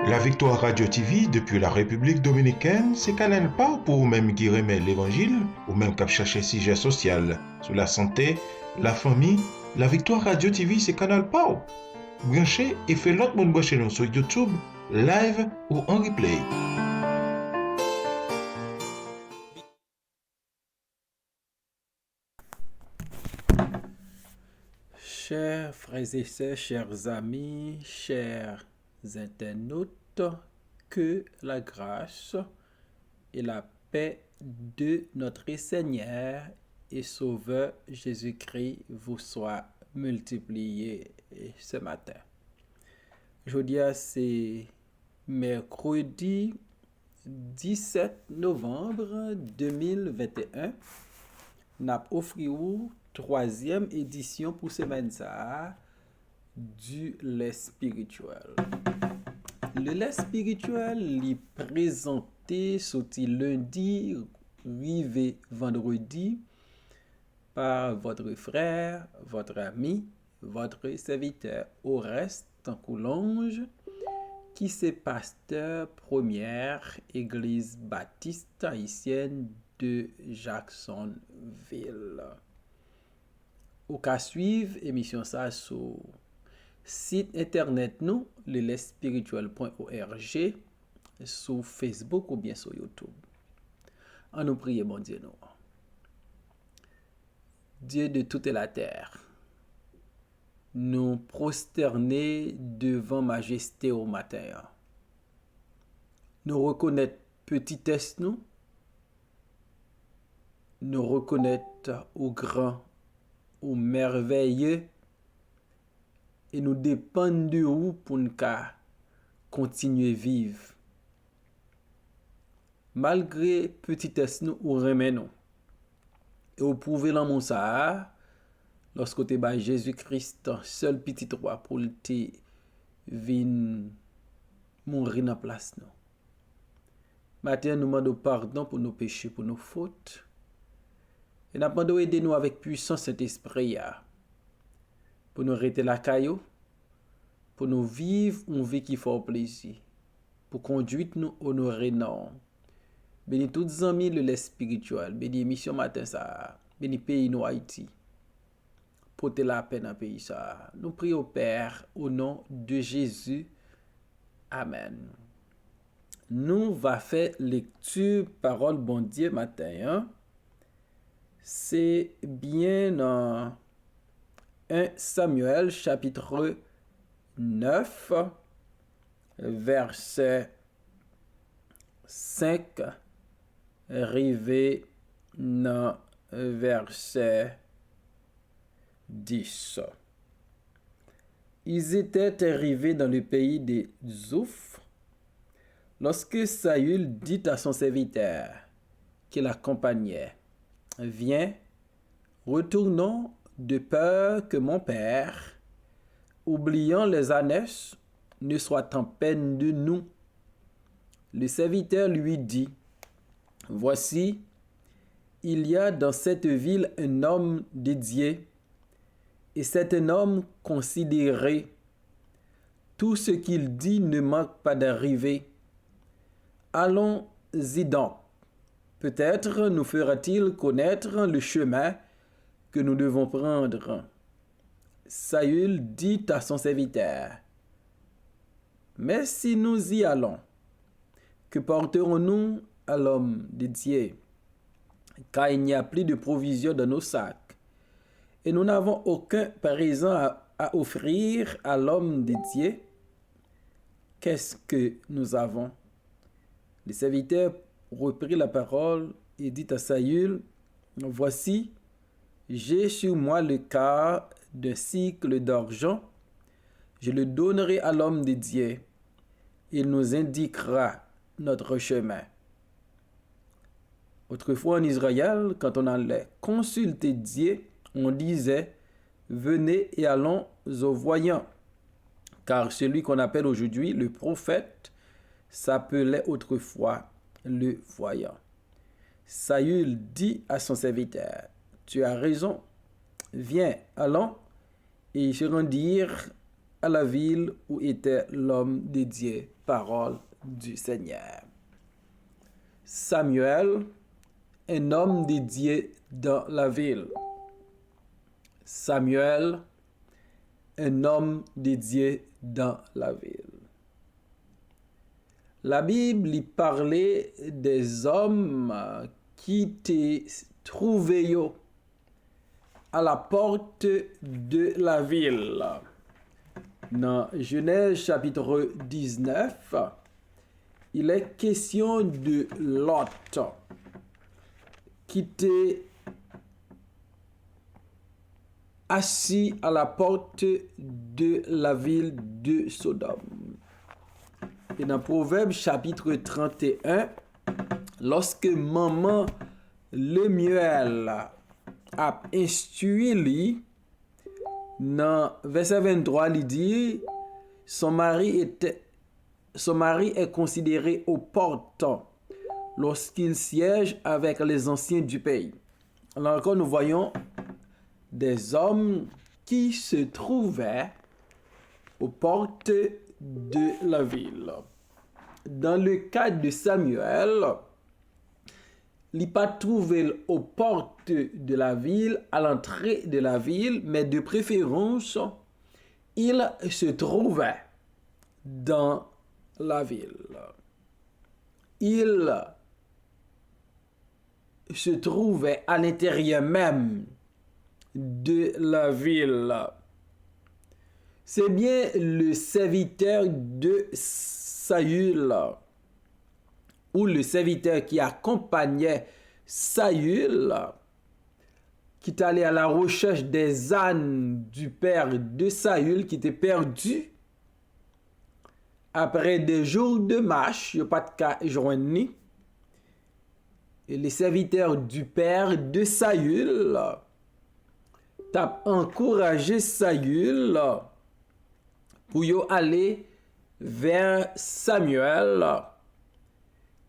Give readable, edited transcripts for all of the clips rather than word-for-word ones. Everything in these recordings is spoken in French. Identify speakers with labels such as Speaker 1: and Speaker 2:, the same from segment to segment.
Speaker 1: La Victoire Radio TV depuis la République dominicaine, c'est Canal Pas pour vous-même qui remet l'évangile, ou même qui chercher sujet social sur la santé, la famille. La Victoire Radio TV, c'est Canal Pas. Branchez et fait l'autre monde brancher nous sur YouTube, live ou en replay.
Speaker 2: Chers frères et sœurs, chers amis, chers internautes, que la grâce et la paix de notre Seigneur et Sauveur Jésus-Christ vous soient multipliées ce matin. Aujourd'hui, c'est mercredi 17 novembre 2021. N'a offert troisième édition pour semaine ça du lait spirituel. Le lait spirituel est présenté sorti lundi, arrivé vendredi par votre frère, votre ami, votre serviteur au reste en Coulonge, qui c'est pasteur première église baptiste haïtienne de Jacksonville. Au cas suivre, émission ça sur site internet nous, lelespirituel.org, sur Facebook ou bien sur YouTube. En nous prier, bon Dieu, nous. Dieu de toute la terre, nous prosterner devant majesté au matin. Nous reconnaître petitesse nous reconnaître au grand, au merveilleux, et nous dépendre de vous pour nous continuer vivre. Malgré petitesse nous ou remet nous. Et vous pouvez l'amour ça, lorsque tu es Jésus-Christ, seul petit roi pour te venir mourir dans place nous. Maintenant, nous demandons pardon pour nos péchés, pour nos fautes. Et nous demandons aider nous avec puissance cet esprit pour nous arrêter la caillou, pour nous vivre une vie qui fait plaisir, pour conduire nous honorer non. Bénis tous les amis le lait spirituel, bénis émission matin ça, bénis pays nous Haïti. Portez la paix dans le pays ça. Nous prions au Père au nom de Jésus. Amen. Nous va faire lecture parole bon Dieu matin. C'est bien dans 1 Samuel chapitre 9 verset 5 arrivé dans verset 10. Ils étaient arrivés dans le pays des Zouf lorsque Saül dit à son serviteur qui l'accompagnait: Viens, retournons de peur que mon père, oubliant les ânesses, ne soit en peine de nous. Le serviteur lui dit: Voici, il y a dans cette ville un homme dédié, et c'est un homme considéré. Tout ce qu'il dit ne manque pas d'arriver. Allons-y donc. Peut-être nous fera-t-il connaître le chemin que nous devons prendre. Saül dit à son serviteur: Mais si nous y allons, que porterons-nous à l'homme dédié? Car il n'y a plus de provisions dans nos sacs, et nous n'avons aucun présent à offrir à l'homme dédié. Qu'est-ce que nous avons? Le serviteur reprit la parole et dit à Saül: Voici, j'ai sur moi le quart d'un cycle d'argent. Je le donnerai à l'homme dédié. Il nous indiquera notre chemin. Autrefois en Israël, quand on allait consulter Dieu, on disait: Venez et allons au voyant. Car celui qu'on appelle aujourd'hui le prophète s'appelait autrefois le voyant. Saül dit à son serviteur: Tu as raison, viens, allons. Et ils se rendirent à la ville où était l'homme dédié, parole du Seigneur. Samuel, un homme dédié dans la ville. Samuel, un homme dédié dans la ville. La Bible y parlait des hommes qui étaient trouvés à la porte de la ville. Dans Genèse chapitre 19, il est question de Lot qui était assis à la porte de la ville de Sodome. Et dans Proverbe chapitre 31, lorsque maman Lemuel a instruit lui, dans verset 23, il dit, son mari est considéré aux portes lorsqu'il siège avec les anciens du pays. Alors encore, nous voyons des hommes qui se trouvaient aux portes de la ville. Dans le cas de Samuel, il n'est pas trouvé aux portes de la ville, à l'entrée de la ville, mais de préférence, il se trouvait dans la ville. Il se trouvait à l'intérieur même de la ville. C'est bien le serviteur de Saül, ou le serviteur qui accompagnait Saül, qui est allé à la recherche des ânes du père de Saül qui était perdu. Après des jours de marche, il n'y a pas de cas joindre. Et les serviteurs du père de Saül t'a encouragé Saül pour y aller vers Samuel,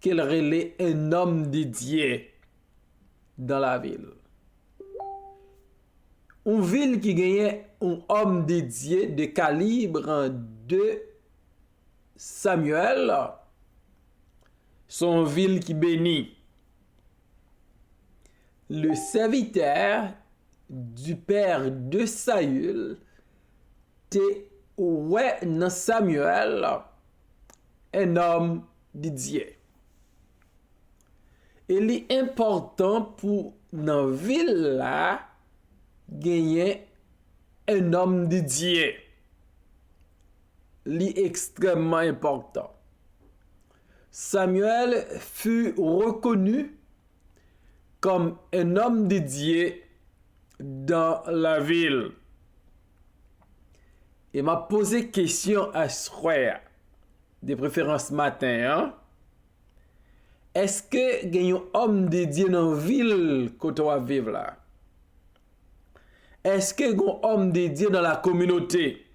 Speaker 2: qu'il relait un homme dédié dans la ville. Une ville qui gagnait un homme dédié de calibre de Samuel, son ville qui bénit. Le serviteur du père de Saül était ouais dans Samuel un homme dédié. Il est important pour dans ville là gagner un homme dédié. Il est extrêmement important. Samuel fut reconnu comme un homme dédié dans la ville. Et m'a posé question à ce frère, de préférence matin, hein? Est-ce que il y a un homme dédié dans la ville que tu vas vivre là? Est-ce que il y a un homme dédié dans la communauté?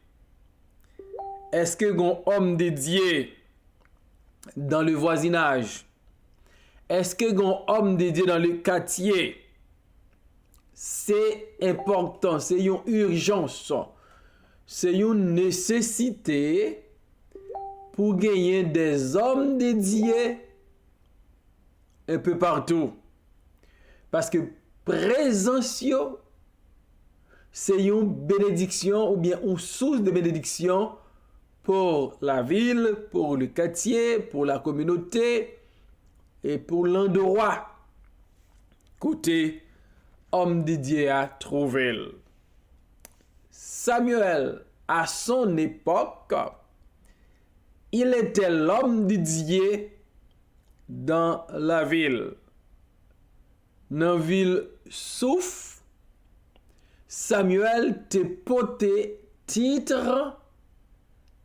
Speaker 2: Est-ce que il y a un homme dédié dans le voisinage? Est-ce que il y a un homme dédié dans le quartier? C'est important, c'est une urgence. C'est une nécessité pour gagner des hommes dédiés un peu partout. Parce que présence, c'est une bénédiction ou bien une source de bénédiction pour la ville, pour le quartier, pour la communauté et pour l'endroit. Côté homme dédié à trouver. Samuel, à son époque, il était l'homme dédié dans la ville. Dans la ville Souf, Samuel te porté titre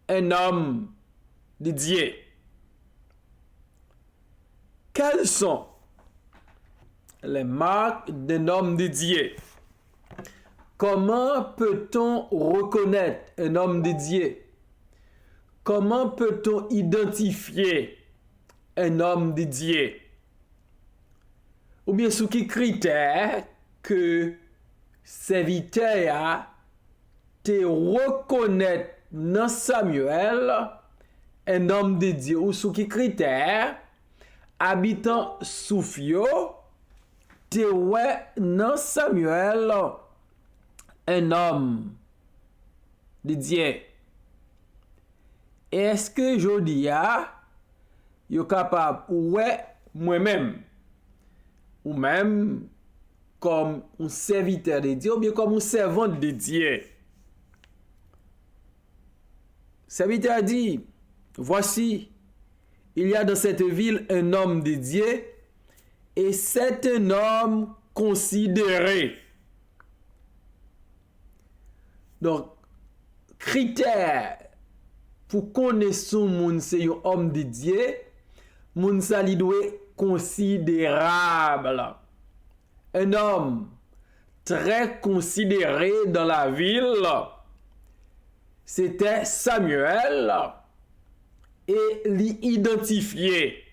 Speaker 2: un homme dédié. Quelles sont les marques d'un homme dédié? Comment peut-on reconnaître un homme dédié? Comment peut-on identifier un homme dédié? Ou bien sous quels critères que serviteur te reconnaître dans Samuel, un homme de Dieu ou sous qui critère, habitant Soufio, te ouais dans Samuel, un homme de Dieu. Est-ce que je dis, yo capable, ouais, moi-même, ou même comme un serviteur de Dieu, ou bien comme un servant de Dieu. Serviteur dit, voici, il y a dans cette ville un homme de Dieu, et c'est un homme considéré. Donc, critère pour connaître son monde, c'est un homme de Dieu, moun sa li doit considérable. Un homme très considéré dans la ville, c'était Samuel, et l'identifié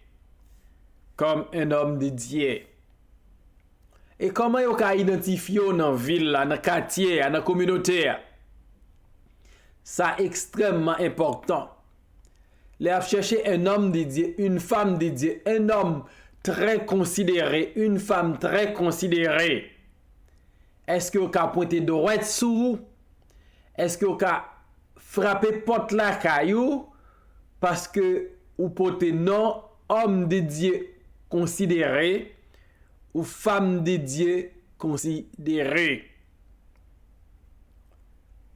Speaker 2: comme un homme de Dieu. Et comment on peut identifier dans la ville, dans le quartier, dans la communauté? Ça extrêmement important. Les a cherché un homme de Dieu, une femme de Dieu, un homme très considéré, une femme très considérée. Est-ce que vous avez pointé droite sur vous? Est-ce que vous avez frappé porte la caillou? Parce que vous portez non homme de Dieu considéré ou femme de Dieu considérée.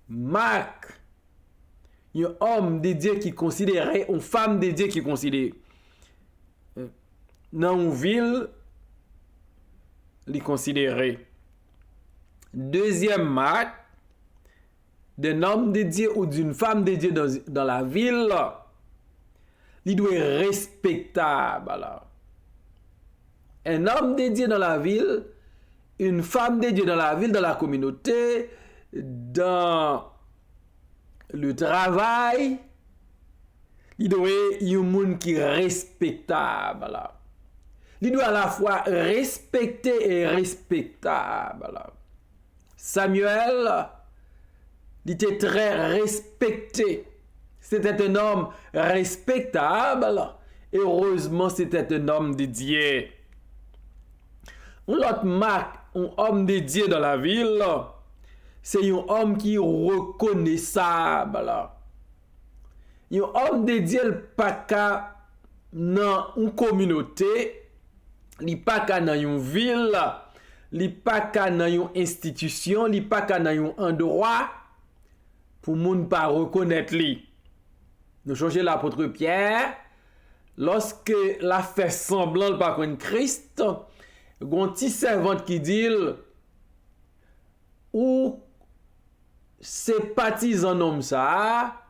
Speaker 2: Marc, un homme de Dieu qui considérait, une femme de Dieu qui considère. Dans une ville, les considérer. Deuxième marque, d'un homme de Dieu ou d'une femme de Dieu dans la ville, il doit être respectable. Alors. Un homme de Dieu dans la ville, une femme de Dieu dans la ville, dans la communauté, dans le travail, il doit être un monde qui est respectable. Alors. Il doit à la fois respecter et respectable. Alors. Samuel, il était très respecté. C'était un homme respectable. Et heureusement, c'était un homme de Dieu. L'autre marque, un homme de Dieu dans la ville, c'est un homme qui est reconnaissable. Un homme de Dieu, pas qu'à dans une communauté, il pas qu'à dans une ville, il pas qu'à dans une institution, il pas qu'à dans un endroit pour moun pas reconnaître lui. Nous changeons l'apôtre Pierre, lorsque la fait semblant par contre Christ, un petit servante qui dit ou sympathisant homme ça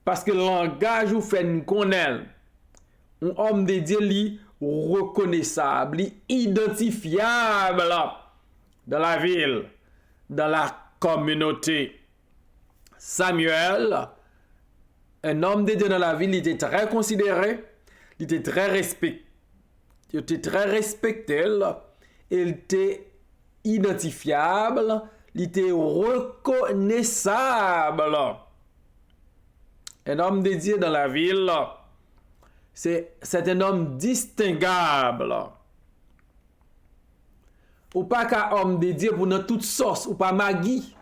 Speaker 2: parce que le langage ou fait nous connaître. Un homme de Dieu li reconnaissable, li identifiable dans la ville, dans la communauté. Samuel, un homme de Dieu dans la ville, il était très considéré, il était très respecté, il était identifiable, il était reconnaissable. Un homme de Dieu dans la ville, c'est un homme distinguable. Ou pas qu'un homme de Dieu pour notre toute sauce, ou pas Maggie.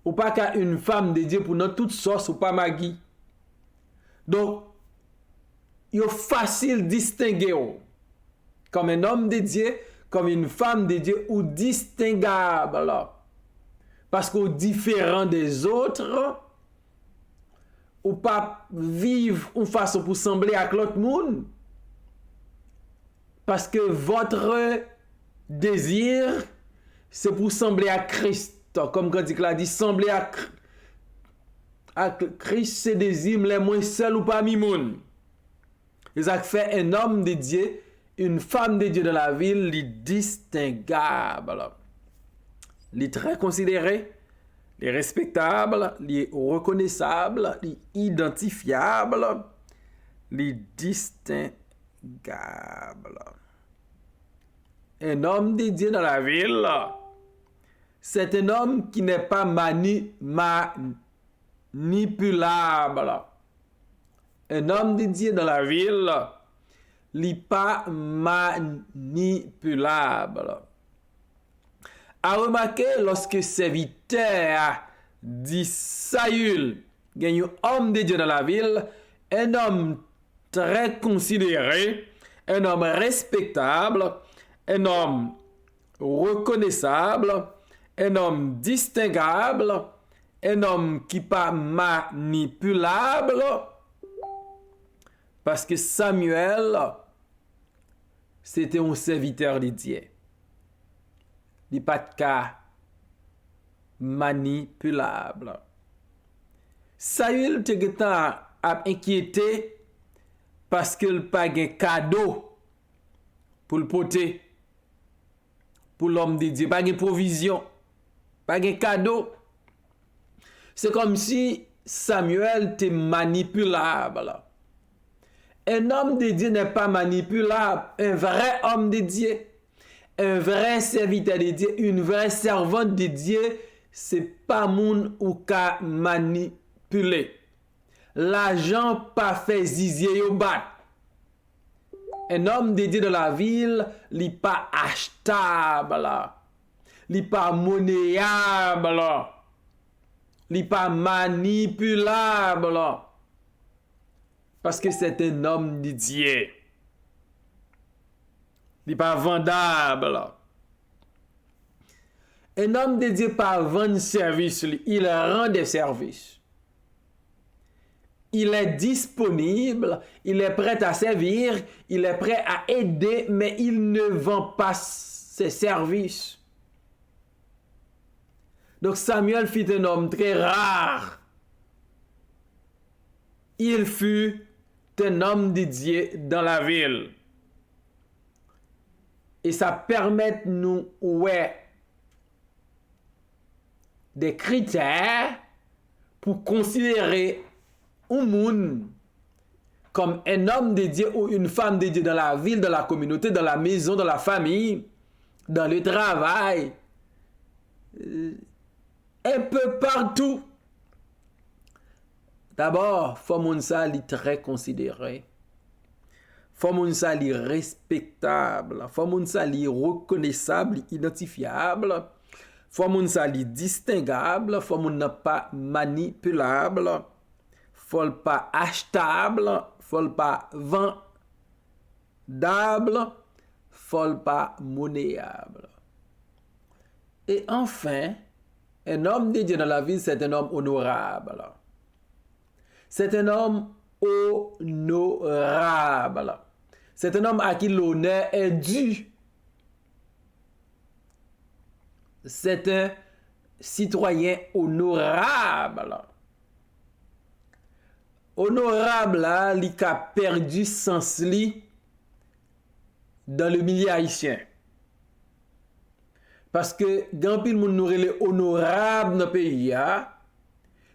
Speaker 2: Ou pas qu'à une femme de Dieu pour notre toute sauce, ou pas Maggie. Donc, il est facile de distinguer comme un homme de Dieu, comme une femme de Dieu, ou distinguable. Parce qu'au différent des autres, ou pas vivre une façon pour sembler à l'autre monde. Parce que votre désir, c'est pour sembler à Christ. Comme quand il a dit, sembler à Christ, c'est des hymnes les moins seuls ou parmi monde. Ils ont fait un homme de Dieu, une femme de Dieu dans la ville, les distinguable, les très considérés, les respectables, les reconnaissables, les identifiables, les distinguables. Un homme de Dieu dans la ville, c'est un homme qui n'est pas manipulable. Un homme de Dieu dans la ville, n'est pas manipulable. A remarqué lorsque serviteur dit Saül, gagne un homme de Dieu dans la ville, un homme très considéré, un homme respectable, un homme reconnaissable, un homme distinguable, un homme qui pas manipulable, parce que Samuel, c'était un serviteur de Dieu. Il pas de cas manipulable. Saül te a inquiété parce qu'il pas un cadeau pour le porter pour l'homme de Dieu, pas de provision, pas de cadeau. C'est comme si Samuel était manipulable. Un homme de Dieu n'est pas manipulable. Un vrai homme de Dieu, un vrai serviteur de Dieu, une vraie servante de Dieu, c'est pas moun ou ka manipuler. L'argent pas fait zizier yo bat. Un homme de Dieu dans la ville, li pas achetable, li pas monnayable, li pas manipulable. Parce que c'est un homme de Dieu. Il n'est pas vendable. Un homme de Dieu pas vendre service, il rend des services. Il est disponible, il est prêt à servir, il est prêt à aider, mais il ne vend pas ses services. Donc Samuel fut un homme très rare. Il fut un homme de Dieu dans la ville. Et ça permet nous des critères pour considérer un monde comme un homme de Dieu ou une femme de Dieu dans la ville, dans la communauté, dans la maison, dans la famille, dans le travail, un peu partout. D'abord, faut moun sa li très considéré. Faut moun sa li respectable. Faut moun sa li reconnaissable, identifiable. Faut moun sa li distinguable. Faut moun n'a pas manipulable. Faut pas achetable. Faut pas vendable. Faut pas monnayable. Et enfin, un homme de Dieu dans la vie, c'est un homme honorable. C'est un homme honorable. C'est un homme à qui l'honneur est dû. C'est un citoyen honorable. Honorable, là, il a perdu sens li dans le milieu haïtien. Parce que, quand il moun nou rele honorable dans le pays,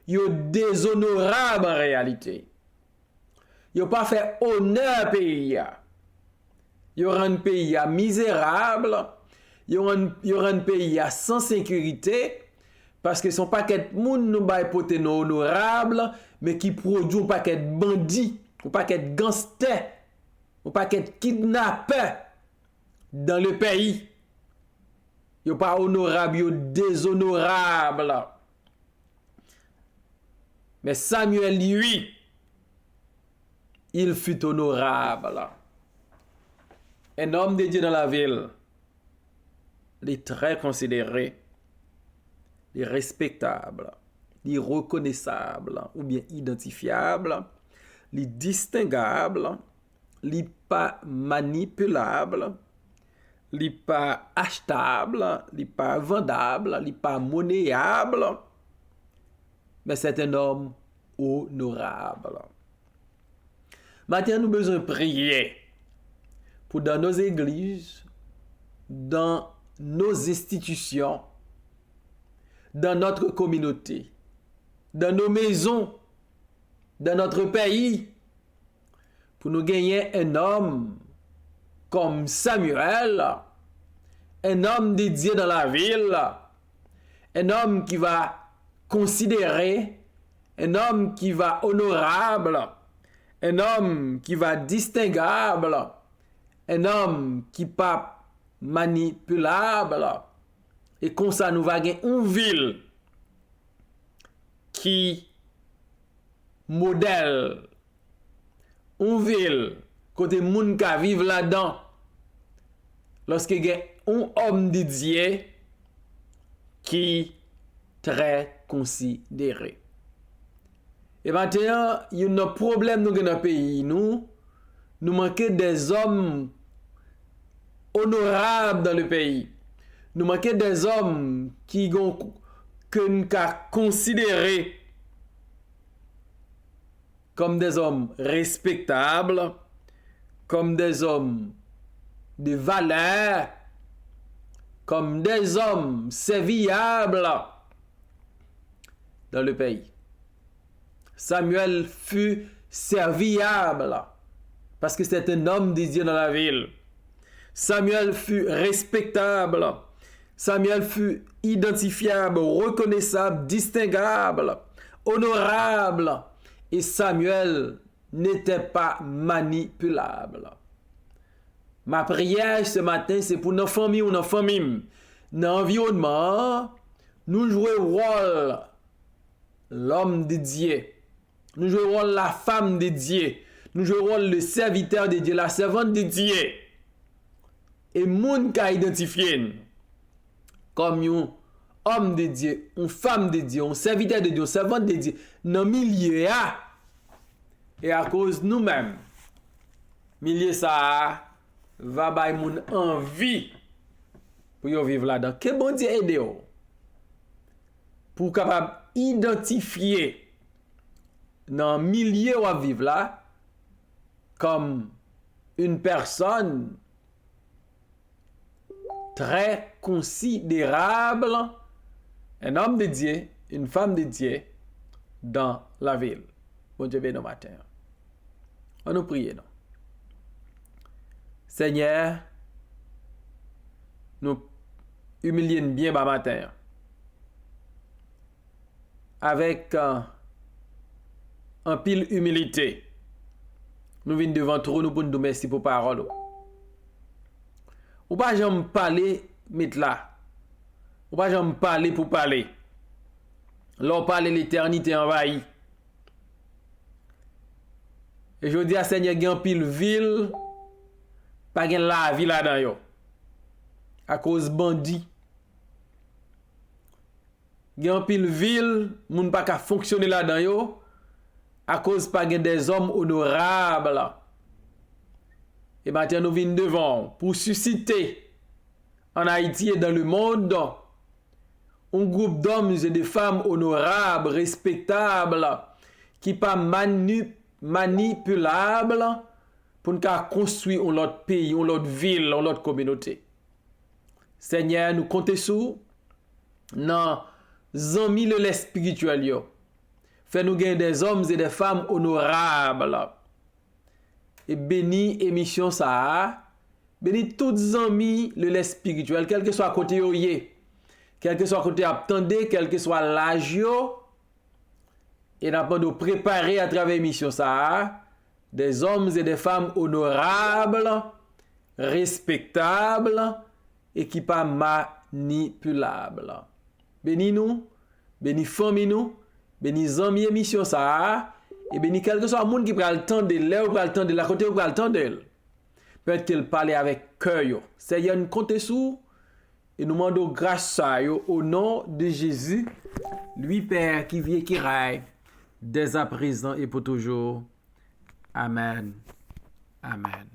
Speaker 2: yo déshonorable en réalité. Yo pas fait honneur au pays. Yo rend pays misérable. Yo rend pays sans sécurité. Parce que son paquet moun nou bay pote non honorable, mais qui produit un paquet bandits, un paquet gangsters, un paquet kidnappeurs dans le pays. Yo pas honorable, yo déshonorable. Mais Samuel, lui, il fut honorable. Un homme de Dieu dans la ville, il est très considéré, il est respectable, il est reconnaissable ou bien identifiable, il est distinguable, il n'est pas manipulable, il n'est pas achetable, il n'est pas vendable, il n'est pas monnayable. Mais c'est un homme honorable. Maintenant, nous avons besoin de prier pour dans nos églises, dans nos institutions, dans notre communauté, dans nos maisons, dans notre pays, pour nous gagner un homme comme Samuel, un homme de Dieu dans la ville, un homme qui va considérer, un homme qui va honorable, un homme qui va distinguable, un homme qui pas manipulable. Et comme ça, nous va gagner une ville qui modèle, une ville côté moun ka vivre là-dedans. Lorsque il y a un homme dédié qui très considéré. Et maintenant, il y a un problème dans le pays. Nous manquons des hommes honorables dans le pays. Nous manquons des hommes que nous considérés comme des hommes respectables, comme des hommes de valeur, comme des hommes serviables dans le pays. Samuel fut serviable parce que c'était un homme de Dieu dans la ville. Samuel fut respectable. Samuel fut identifiable, reconnaissable, distinguable, honorable. Et Samuel n'était pas manipulable. Ma prière ce matin, c'est pour nos familles ou nos familles. Dans l'environnement, nous jouons le rôle l'homme de Dieu. Nous jouons le rôle la femme de Dieu. Nous jouons le rôle le serviteur de Dieu, la servante de Dieu. Et moun ka identifié comme un homme de Dieu, une femme de Dieu, un serviteur de Dieu, un servante de Dieu, dans le milieu. Et à cause nous-mêmes, milieu ça va bay moun envie pour yo vivre là-dedans. Que bon Dieu aide yo pour capable identifier dans le milieu où on vivre là comme une personne très considérable, un homme de Dieu, une femme de Dieu dans la ville. Bon Dieu béni matin. On nous prie, non? Seigneur, nous humilions bien bas matin. Avec un pile humilité. Nous venons devant toi, nous pour nous merci pour parole. Ou pas jamais parler mettre là. Ou pas jamais parler pour parler. L'on parle l'éternité envahie. Et je dis à Seigneur, il y a un pile ville, pas gen la vie là-dedans yo. À cause bandit. Il y a un pile ville, moun pas ka fonctionner là-dedans yo, à cause pas gen des hommes honorables. Et maintenant nous venons devant pour susciter en Haïti et dans le monde un groupe d'hommes et de femmes honorables, respectables, qui pas manipulables pour nous construire un autre pays, une autre ville, une autre communauté. Seigneur, nous comptons sur dans amis le lait spirituel yo. Fais-nous gagner des hommes et des femmes honorables. Et bénis émission ça. Bénis tous les amis le lait spirituel, quel que soit côté yo yé. Quel que soit côté attendez, quel que soit l'âge yo. Et n'a pas de préparer à travers émission ça des hommes et des femmes honorables, respectables et qui pas manipulables. Bénis nous, bénis famille nous, bénis amis émission ça et bénis quel que soit le monde qui prend le temps de l'air ou prend le temps de la côté ou prend le temps d'elle. Peut-être qu'il parle avec cœur. Seigneur, nous comptons sur et nous demandons grâce à yo au nom de Jésus, lui Père qui vit et qui règne dès à présent et pour toujours. Amen. Amen.